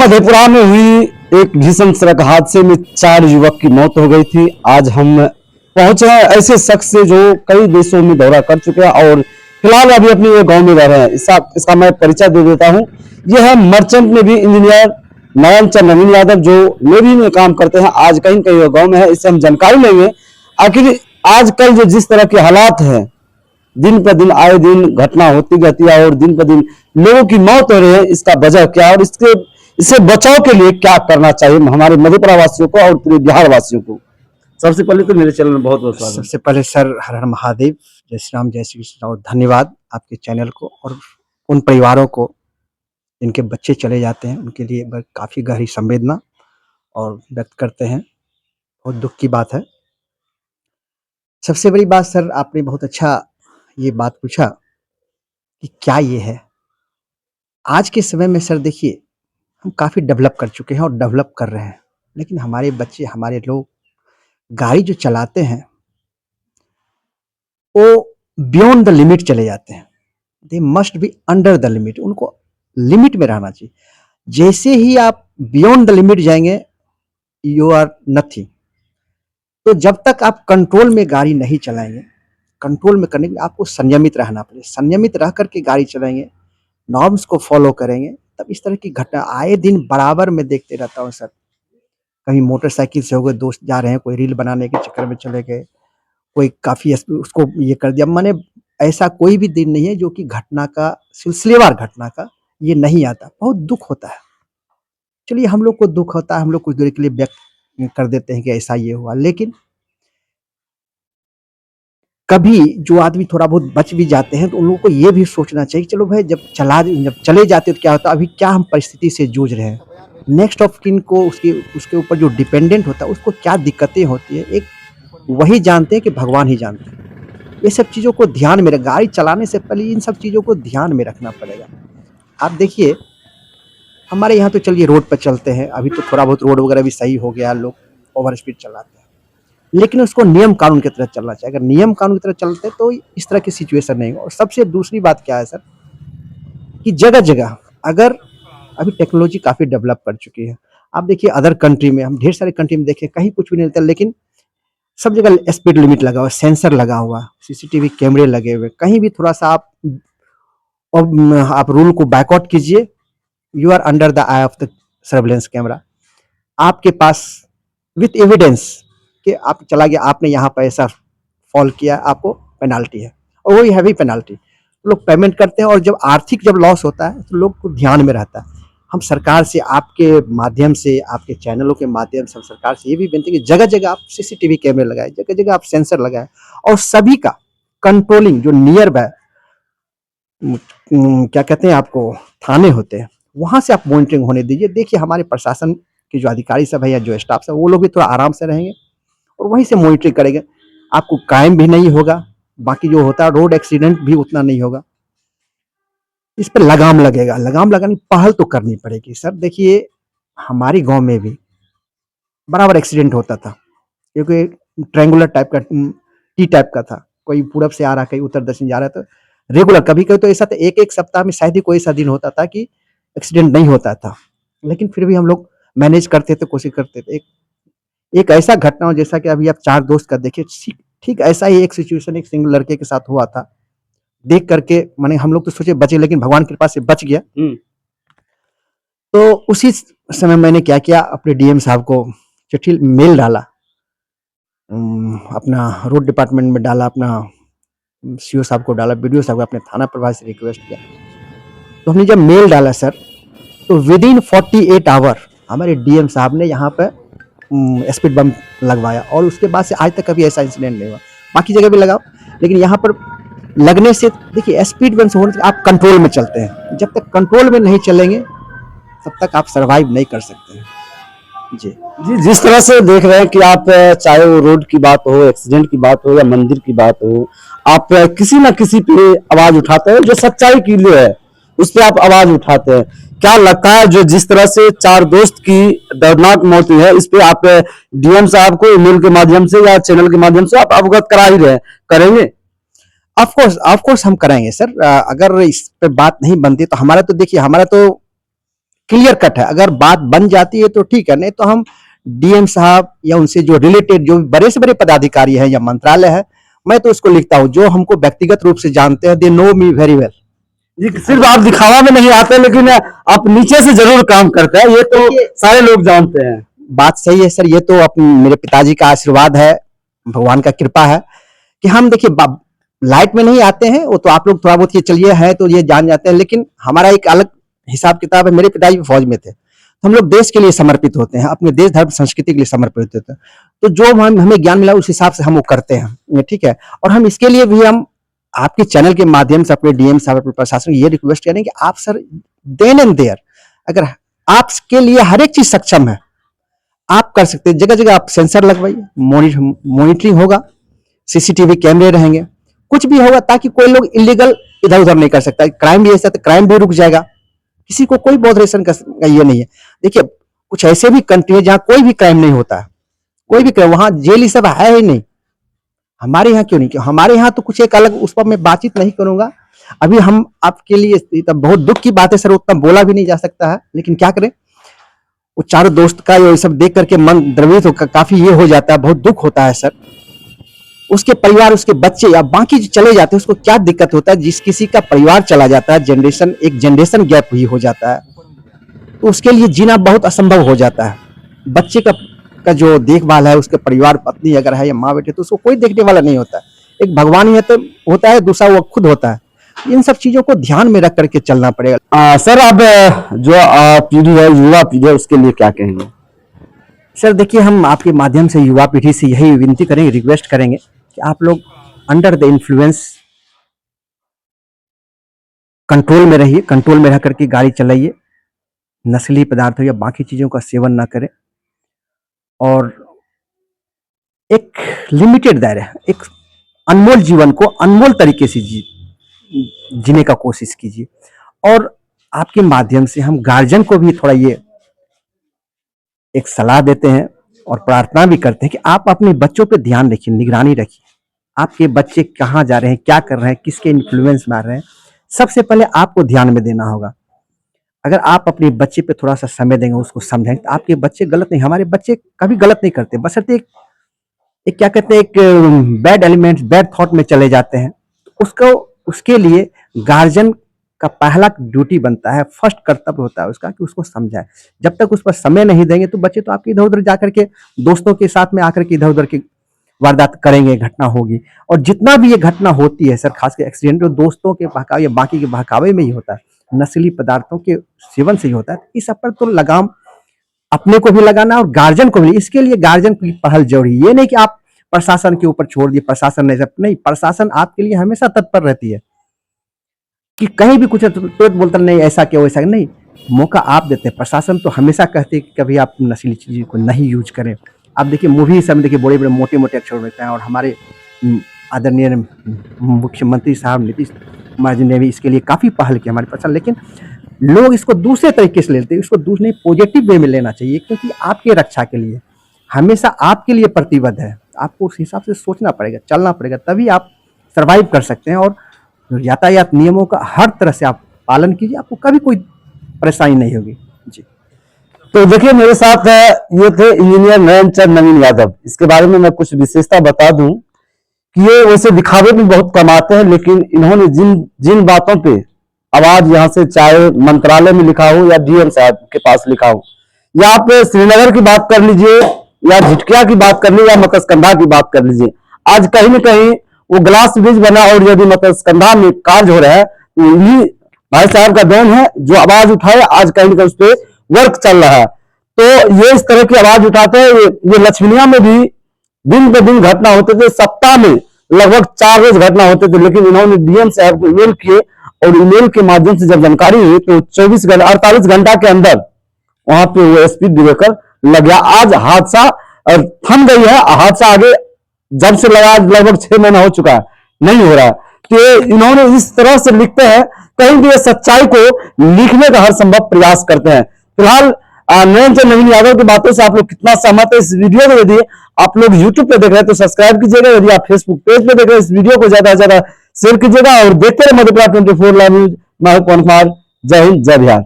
मधेपुरा में हुई एक भीषण सड़क हादसे में 4 युवक की मौत हो गई थी। आज हम पहुंचे हैं ऐसे शख्स से जो कई देशों में दौरा कर चुके हैं और फिलहाल अभी अपने गांव में रह रहे हैं। इसका मैं परिचय दे देता हूं। यह है मर्चेंट नेवी इंजीनियर नयनचंद नवीन यादव, जो नेवी में काम करते हैं। आज कहीं कहीं गाँव में है, इससे हम जानकारी लेंगे आखिर आजकल जो जिस तरह के हालात है, दिन पर दिन आए दिन घटना होती रहती है और दिन पर दिन लोगों की मौत हो रही है, इसका वजह क्या है और इससे बचाव के लिए क्या करना चाहिए हमारे मधेपुरा वासियों को और पूरे बिहार वासियों को। सबसे पहले तो मेरे चैनल में बहुत बहुत स्वागत। सबसे पहले सर हर हर महादेव, जय श्री राम, जय श्री कृष्ण और धन्यवाद आपके चैनल को और उन परिवारों को जिनके बच्चे चले जाते हैं, उनके लिए काफ़ी गहरी संवेदना और व्यक्त करते हैं। बहुत दुख की बात है। सबसे बड़ी बात सर, आपने बहुत अच्छा ये बात पूछा कि क्या ये है। आज के समय में सर देखिए, हम काफ़ी डेवलप कर चुके हैं और डेवलप कर रहे हैं, लेकिन हमारे बच्चे, हमारे लोग गाड़ी जो चलाते हैं वो बियॉन्ड द लिमिट चले जाते हैं। They must be under the limit. उनको लिमिट में रहना चाहिए। जैसे ही आप बियॉन्ड द लिमिट जाएंगे, यू आर नथिंग। तो जब तक आप कंट्रोल में गाड़ी नहीं चलाएंगे, कंट्रोल में करने के लिए आपको संयमित रहना पड़ेगा। संयमित रह करके गाड़ी चलाएंगे, नॉर्म्स को फॉलो करेंगे, तब इस तरह की घटना आए दिन बराबर में देखते रहता हूँ सर। कहीं मोटरसाइकिल से हो गए, दोस्त जा रहे हैं, कोई रील बनाने के चक्कर में चले गए, कोई काफ़ी उसको ये कर दिया। माने ऐसा कोई भी दिन नहीं है जो कि घटना का, सिलसिलेवार घटना का ये नहीं आता। बहुत दुख होता है। चलिए, हम लोग को दुख होता है, हम लोग कुछ देर के लिए व्यक्त कर देते हैं कि ऐसा ये हुआ, लेकिन कभी जो आदमी थोड़ा बहुत बच भी जाते हैं तो उन लोगों को ये भी सोचना चाहिए, चलो भाई जब चले जाते तो क्या होता, अभी क्या हम परिस्थिति से जूझ रहे हैं। नेक्स्ट ऑफ किन को, उसके ऊपर जो डिपेंडेंट होता है उसको क्या दिक्कतें होती है, एक वही जानते हैं कि भगवान ही जानते हैं। ये सब चीज़ों को ध्यान में रख, गाड़ी चलाने से पहले इन सब चीज़ों को ध्यान में रखना पड़ेगा। आप देखिए, हमारे यहाँ तो चलिए रोड पर चलते हैं, अभी तो थोड़ा बहुत रोड वगैरह भी सही हो गया, लोग ओवर स्पीड चलाते हैं, लेकिन उसको नियम कानून की तरह चलना चाहिए। अगर नियम कानून की तरह चलते तो इस तरह की सिचुएशन नहीं हो। और सबसे दूसरी बात क्या है सर, कि जगह जगह अगर अभी टेक्नोलॉजी काफ़ी डेवलप कर चुकी है। आप देखिए अदर कंट्री में, हम ढेर सारे कंट्री में देखें, कहीं कुछ भी नहीं मिलता, लेकिन सब जगह स्पीड लिमिट लगा हुआ, सेंसर लगा हुआ, सीसीटीवी कैमरे लगे हुए। कहीं भी थोड़ा सा आप रूल को बैकआउट कीजिए, you are under the eye of the surveillance camera. आपके पास विथ एविडेंस कि आप चला गया, आपने यहाँ पर ऐसा फॉल किया, आपको पेनाल्टी है, और वही हैवी पेनाल्टी। लोग पेमेंट करते हैं और जब आर्थिक लॉस होता है तो लोग को ध्यान में रहता है। हम सरकार से, आपके माध्यम से, आपके चैनलों के माध्यम से हम सरकार से ये भी विनती कि जगह जगह आप सीसीटीवी कैमरे लगाए, जगह जगह आप सेंसर लगाए, और सभी का कंट्रोलिंग जो नियर बाय क्या कहते हैं आपको, थाने होते हैं, वहाँ से आप मॉनिटरिंग होने दीजिए। देखिए हमारे प्रशासन के जो अधिकारी सब है या जो स्टाफ सब, वो लोग भी थोड़ा आराम से रहेंगे और वहीं से मॉनिटरिंग करेंगे। आपको क्राइम भी नहीं होगा, बाकी जो होता है रोड एक्सीडेंट भी उतना नहीं होगा। इस पर लगाम लगेगा। लगाम लगाने की पहल तो करनी पड़ेगी सर। देखिए हमारे गांव में भी बराबर एक्सीडेंट होता था, क्योंकि ट्रायंगुलर टाइप का, टी टाइप का था। कोई पूरब से आ रहा, कहीं उत्तर दक्षिण जा रहा था, रेगुलर। कभी कभी तो ऐसा था, एक एक सप्ताह में शायद ही कोई ऐसा दिन होता था कि एक्सीडेंट नहीं होता था, लेकिन फिर भी हम लोग मैनेज करते थे, कोशिश करते थे। एक ऐसा घटना हो जैसा कि अभी आप 4 दोस्त का देखिए, ठीक ऐसा ही एक सिचुएशन एक सिंगल लड़के के साथ हुआ था। देख करके माने हम लोग तो सोचे बचे, लेकिन भगवान की कृपा से बच गया। तो उसी समय मैंने क्या किया, अपने डीएम साहब को चिट्ठी मेल डाला, अपना रोड डिपार्टमेंट में डाला, अपना सीओ साहब को डाला, बीडीओ साहब को, अपने थाना प्रभारी से रिक्वेस्ट किया। तो हमने जब मेल डाला सर, तो विद इन 48 आवर हमारे डीएम साहब ने यहाँ पर स्पीड बम लगवाया, और उसके बाद से आज तक कभी ऐसा इंसिडेंट नहीं हुआ। बाकी जगह भी लगाओ, लेकिन यहाँ पर लगने से देखिए स्पीड बम से होने से आप कंट्रोल में चलते हैं। जब तक कंट्रोल में नहीं चलेंगे तब तक आप सरवाइव नहीं कर सकते हैं। जी जी, जिस तरह से देख रहे हैं कि आप, चाहे वो रोड की बात हो, एक्सीडेंट की बात हो या मंदिर की बात हो, आप किसी ना किसी पे आवाज उठाते हैं। जो सच्चाई की लिए है उस पर आप आवाज उठाते हैं। क्या लगता है, जो जिस तरह से 4 दोस्त की दर्दनाक मौत हुई है, इस पे आप डीएम साहब को ईमेल के माध्यम से या चैनल के माध्यम से आप अवगत करा ही रहे, करेंगे? ऑफ कोर्स हम कराएंगे सर। अगर इस पे बात नहीं बनती तो हमारा तो देखिए, हमारा तो क्लियर कट है। अगर बात बन जाती है तो ठीक है, नहीं तो हम डीएम साहब या उनसे जो रिलेटेड जो बड़े से बड़े पदाधिकारी हैं या मंत्रालय है, मैं तो उसको लिखता हूँ, जो हमको व्यक्तिगत रूप से जानते हैं, they know me very well. जी, सिर्फ आप दिखावा में नहीं आते, लेकिन आप नीचे से जरूर काम करते हैं, ये तो देखिए, सारे लोग जानते हैं। बात सही है सर, ये तो अपने मेरे पिताजी का आशीर्वाद है, भगवान का कृपा है कि हम देखिए लाइट में नहीं आते हैं, वो तो आप लोग थोड़ा बहुत ये चलिए है तो ये जान जाते हैं, लेकिन हमारा एक अलग हिसाब किताब है। मेरे पिताजी भी फौज में थे, तो हम लोग देश के लिए समर्पित होते हैं, अपने देश धर्म संस्कृति के लिए समर्पित होते हैं। तो जो हमें ज्ञान मिला उस हिसाब से हम वो करते हैं, ठीक है। और हम इसके लिए भी हम आपके चैनल के माध्यम से अपने डीएम साहब, अपने प्रशासन ये रिक्वेस्ट करें कि आप सर देन एंड देयर, अगर आपके लिए हर एक चीज सक्षम है, आप कर सकते हैं। जगह जगह आप सेंसर लगवाइए, मॉनिटरिंग होगा, सीसीटीवी कैमरे रहेंगे, कुछ भी होगा ताकि कोई लोग इलीगल इधर उधर नहीं कर सकता। क्राइम भी ऐसा, तो क्राइम भी रुक जाएगा, किसी को कोई बॉदरेशन का ये नहीं है। देखिए कुछ ऐसे भी कंट्री है जहाँ कोई भी क्राइम नहीं होता है, कोई भी क्राइम, वहां जेल सब है ही नहीं। हमारे यहाँ क्यों नहीं, क्यों हमारे यहाँ तो कुछ एक अलग, उस पर मैं बातचीत नहीं करूंगा अभी। हम आपके लिए बहुत दुख की बात है सर, उतना बोला भी नहीं जा सकता है, लेकिन क्या करें, वो चारों दोस्त का ये सब देख करके मन द्रवित हो, काफी ये हो जाता है, बहुत दुख होता है सर। उसके परिवार, उसके बच्चे या बाकी जो चले जाते हैं उसको क्या दिक्कत होता है, जिस किसी का परिवार चला जाता है, जनरेशन, एक जनरेशन गैप ही हो जाता है, तो उसके लिए जीना बहुत असंभव हो जाता है। बच्चे का जो देखभाल है, उसके परिवार, पत्नी अगर है या माँ बेटे, तो उसको कोई देखने वाला नहीं होता है। एक भगवान ही है तो होता है, दूसरा वो खुद होता है। इन सब चीजों को ध्यान में रख करके चलना पड़ेगा। सर अब जो पीढ़ी है, युवा पीढ़ी है, उसके लिए क्या कहेंगे? सर देखिए, हम आपके माध्यम से युवा पीढ़ी से यही विनती करेंगे, रिक्वेस्ट करेंगे कि आप लोग अंडर द इन्फ्लुएंस कंट्रोल में रहिए, कंट्रोल में रह करके गाड़ी चलाइए, नस्ली पदार्थों या बाकी चीजों का सेवन ना करें, और एक लिमिटेड दायरे, एक अनमोल जीवन को अनमोल तरीके से जीने का कोशिश कीजिए। और आपके माध्यम से हम गार्जियन को भी थोड़ा ये एक सलाह देते हैं और प्रार्थना भी करते हैं कि आप अपने बच्चों पे ध्यान रखिए, निगरानी रखिए। आपके बच्चे कहाँ जा रहे हैं, क्या कर रहे हैं, किसके इन्फ्लुएंस में आ रहे हैं, सबसे पहले आपको ध्यान में देना होगा। अगर आप अपने बच्चे पे थोड़ा सा समय देंगे, उसको समझेंगे, तो आपके बच्चे गलत नहीं, हमारे बच्चे कभी गलत नहीं करते, बशर्ते एक क्या कहते हैं, एक बैड एलिमेंट्स, बैड थॉट में चले जाते हैं। उसको, उसके लिए गार्जियन का पहला ड्यूटी बनता है, फर्स्ट कर्तव्य होता है उसका कि उसको समझाए। जब तक उस पर समय नहीं देंगे तो बच्चे तो आपके इधर उधर जाकर के दोस्तों के साथ में आकर के इधर उधर की वारदात करेंगे, घटना होगी। और जितना भी ये घटना होती है सर, खासकर एक्सीडेंट, तो दोस्तों के बहकावे या बाकी के बहकावे में ही होता है, नस्ली पदार्थों के सेवन से ही होता है। इस सब पर तो लगाम अपने को भी लगाना और गार्जियन को भी। इसके लिए गार्जियन की पहल जरूरी, ये नहीं कि आप प्रशासन के ऊपर छोड़ दिए, प्रशासन नहीं, प्रशासन आपके लिए हमेशा तत्पर रहती है कि कहीं भी कुछ तुरंत बोलता नहीं ऐसा क्यों, वैसा नहीं, मौका आप देते हैं। प्रशासन तो हमेशा कहते हैं कि कभी आप नशीली चीज़ों को नहीं यूज करें। आप देखिए मूवी सब में देखिए बड़े बड़े मोटे मोटे अक्षर रहते हैं, और हमारे आदरणीय मुख्यमंत्री साहब नीतीश कुमार जी ने भी इसके लिए काफ़ी पहल की हमारे प्रशासन। लेकिन लोग इसको दूसरे तरीके से लेते हैं, इसको दूसरे पॉजिटिव वे में लेना चाहिए, क्योंकि आपके रक्षा के लिए, हमेशा आपके लिए प्रतिबद्ध है। आपको उस हिसाब से सोचना पड़ेगा, चलना पड़ेगा, तभी आप सर्वाइव कर सकते हैं। और यातायात नियमों का हर तरह से आप पालन कीजिए, आपको कभी कोई परेशानी नहीं होगी जी। तो देखिए मेरे साथ ये थे इंजीनियर नयनचंद नवीन यादव। इसके बारे में मैं कुछ विशेषता बता दूं कि ये वैसे दिखावे भी बहुत कम आते हैं, लेकिन इन्होंने जिन बातों पे आवाज यहाँ से, चाहे मंत्रालय में लिखा हो या डीएम साहब के पास लिखा हो, या आप श्रीनगर की बात कर लीजिए, या झिटकिया की बात कर लीजिए, या मत्स्यगंधा की बात कर लीजिए, आज कहीं न कहीं वो ग्लास ब्रिज बना और यदि मत्स्यगंधा में कार्य हो रहा है तो इन्हीं भाई साहब का देन है जो आवाज उठाए, आज कहीं न कहीं उस पर वर्क चल रहा है। तो ये इस तरह की आवाज उठाते हैं। ये लक्ष्मीनिया में भी दिन ब दिन घटना होते थे, सप्ताह में लगभग 4 रोज घटना होते थे, लेकिन इन्होंने डीएम साहब को ईमेल किए और ईमेल के माध्यम से जब जानकारी हुई तो 48 घंटा के अंदर वहां पे वो स्पीड ब्रेकर लग गया। आज हादसा थम गई है, हादसा आगे जब से लगा लगभग 6 महीना हो चुका है, नहीं हो रहा। तो इन्होंने इस तरह से लिखते हैं, कहीं भी सच्चाई को लिखने का हर संभव प्रयास करते हैं। फिलहाल नयनचंद नवीन यादव की बातों से आप लोग कितना सहमत है इस वीडियो को? यदि आप लोग यूट्यूब पे देख रहे हैं तो सब्सक्राइब कीजिएगा, यदि आप फेसबुक पेज पे देख रहे हैं इस वीडियो को ज्यादा से ज्यादा शेयर कीजिएगा और देखते रहे मधेपुरा 24 लाइव न्यूज। मैं हूं पवन कुमार। जय हिंद, जय बिहार।